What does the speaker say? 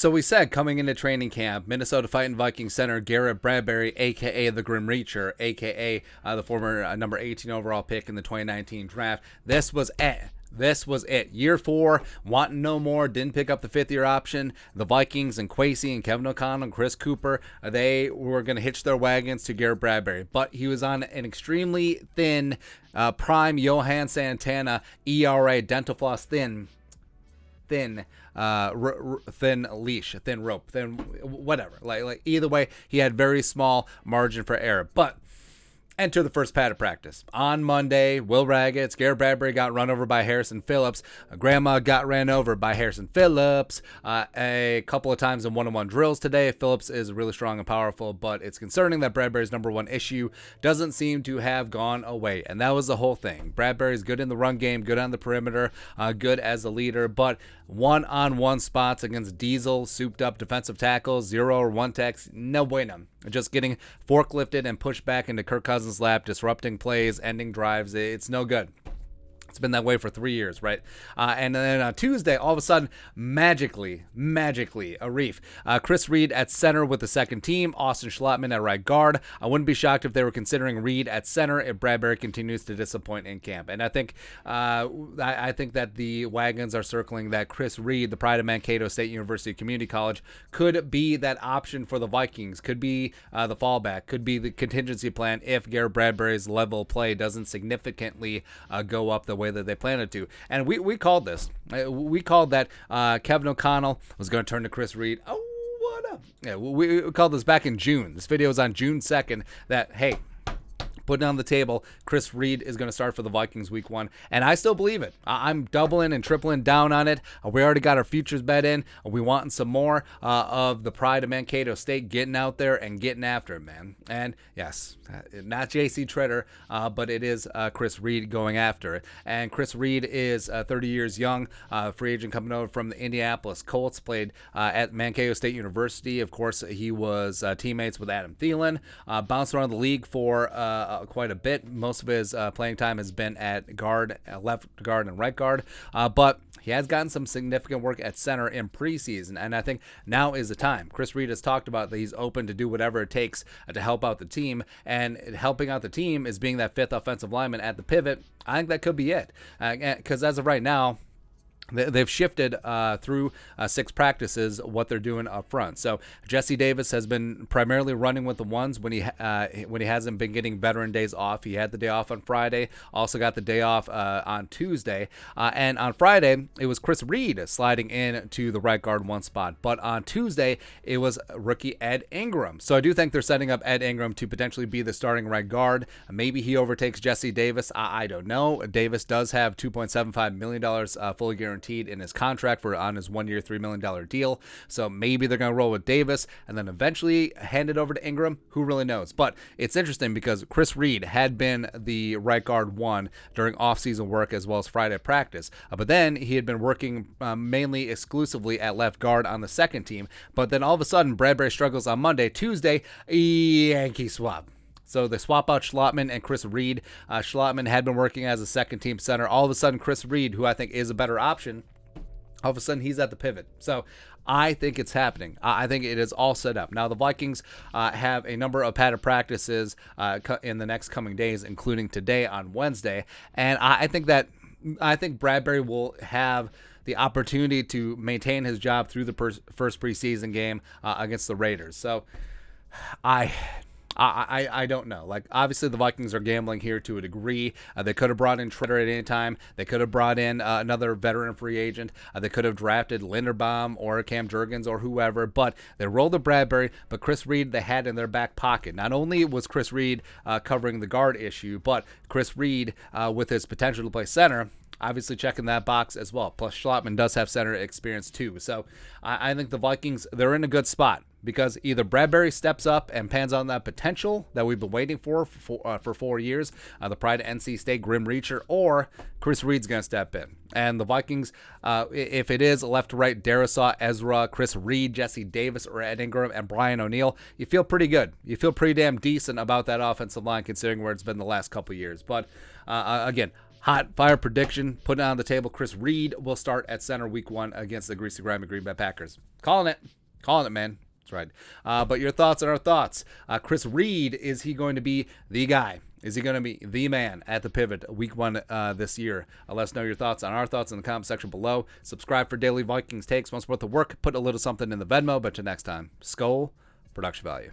So we said coming into training camp, Minnesota Fighting Vikings center Garrett Bradbury, a.k.a. the Grim Reacher, a.k.a. The former number 18 overall pick in the 2019 draft. This was it. This was it. Year 4, wanting no more, didn't pick up the 5th-year option. The Vikings and Quasey and Kevin O'Connell and Chris Cooper, they were going to hitch their wagons to Garrett Bradbury. But he was on an extremely thin, prime Johan Santana ERA, dental floss thin leash, thin rope, thin whatever. Like either way, he had very small margin for error. But enter the first padded practice. On Monday, Will Raggett, Garrett Bradbury got run over by Harrison Phillips. Grandma got ran over by Harrison Phillips a couple of times in one-on-one drills today. Phillips is really strong and powerful, but it's concerning that Bradbury's number one issue doesn't seem to have gone away, and that was the whole thing. Bradbury's good in the run game, good on the perimeter, good as a leader, but one-on-one spots against diesel, souped-up defensive tackles, 0 or 1 techs, no bueno. Just getting forklifted and pushed back into Kirk Cousins' lap, disrupting plays, ending drives. It's no good. It's been that way for 3 years, right? And then on Tuesday, all of a sudden, magically, Arif. Chris Reed at center with the second team. Austin Schlottman at right guard. I wouldn't be shocked if they were considering Reed at center if Bradbury continues to disappoint in camp. And I think that the wagons are circling that Chris Reed, the pride of Mankato State University Community College, could be that option for the Vikings, could be the fallback, could be the contingency plan if Garrett Bradbury's level of play doesn't significantly go up the way that they planned it to. And we called this. We called that Kevin O'Connell was going to turn to Chris Reed. Oh, what up? Yeah, we called this back in June. This video was on June 2nd that, hey, putting on the table, Chris Reed is going to start for the Vikings week 1. And I still believe it. I'm doubling and tripling down on it. We already got our futures bet in. We wanting some more of the pride of Mankato State getting out there and getting after it, man. And yes, not J.C. Treader, but it is Chris Reed going after it. And Chris Reed is 30 years young, free agent coming over from the Indianapolis Colts, played at Mankato State University. Of course, he was teammates with Adam Thielen, bounced around the league for quite a bit. Most of his playing time has been at guard, left guard, and right guard, but he has gotten some significant work at center in preseason, and I think now is the time. Chris Reed has talked about that he's open to do whatever it takes to help out the team, and helping out the team is being that 5th offensive lineman at the pivot. I think that could be it, because as of right now, they've shifted through 6 practices what they're doing up front. So Jesse Davis has been primarily running with the ones when he hasn't been getting veteran days off. He had the day off on Friday, also got the day off on Tuesday. And on Friday, it was Chris Reed sliding in to the right guard 1 spot. But on Tuesday, it was rookie Ed Ingram. So I do think they're setting up Ed Ingram to potentially be the starting right guard. Maybe he overtakes Jesse Davis. I don't know. Davis does have $2.75 million fully guaranteed in his contract on his 1-year, $3 million deal. So maybe they're going to roll with Davis and then eventually hand it over to Ingram. Who really knows? But it's interesting because Chris Reed had been the right guard 1 during offseason work as well as Friday practice. But then he had been working mainly exclusively at left guard on the second team. But then all of a sudden, Bradbury struggles on Monday. Tuesday, Yankee swap. So they swap out Schlottman and Chris Reed. Schlottman had been working as a second-team center. All of a sudden, Chris Reed, who I think is a better option, all of a sudden he's at the pivot. So I think it's happening. I think it is all set up. Now, the Vikings have a number of padded practices in the next coming days, including today on Wednesday. And I think Bradbury will have the opportunity to maintain his job through the first preseason game against the Raiders. So I don't know. Like, obviously, the Vikings are gambling here to a degree. They could have brought in Treader at any time. They could have brought in another veteran free agent. They could have drafted Linderbaum or Cam Jurgens or whoever, but they rolled the Bradbury. But Chris Reed, they had in their back pocket. Not only was Chris Reed covering the guard issue, but Chris Reed, with his potential to play center, obviously checking that box as well. Plus, Schlottman does have center experience too. So I think the Vikings, they're in a good spot, because either Bradbury steps up and pans on that potential that we've been waiting for 4 years, the pride of NC State Grim Reacher, or Chris Reed's going to step in. And the Vikings, if it is left to right, Darisaw, Ezra, Chris Reed, Jesse Davis, or Ed Ingram, and Brian O'Neill, you feel pretty good. You feel pretty damn decent about that offensive line considering where it's been the last couple years. But again, hot fire prediction, putting it on the table. Chris Reed will start at center week 1 against the Greasy, Grimy Green Bay Packers. Calling it, man. That's right. But your thoughts on our thoughts. Chris Reed, is he going to be the guy? Is he going to be the man at the pivot week 1 this year? Let us know your thoughts on our thoughts in the comment section below. Subscribe for daily Vikings takes. Once worth of work, put a little something in the Venmo. But till next time, Skull Production Value.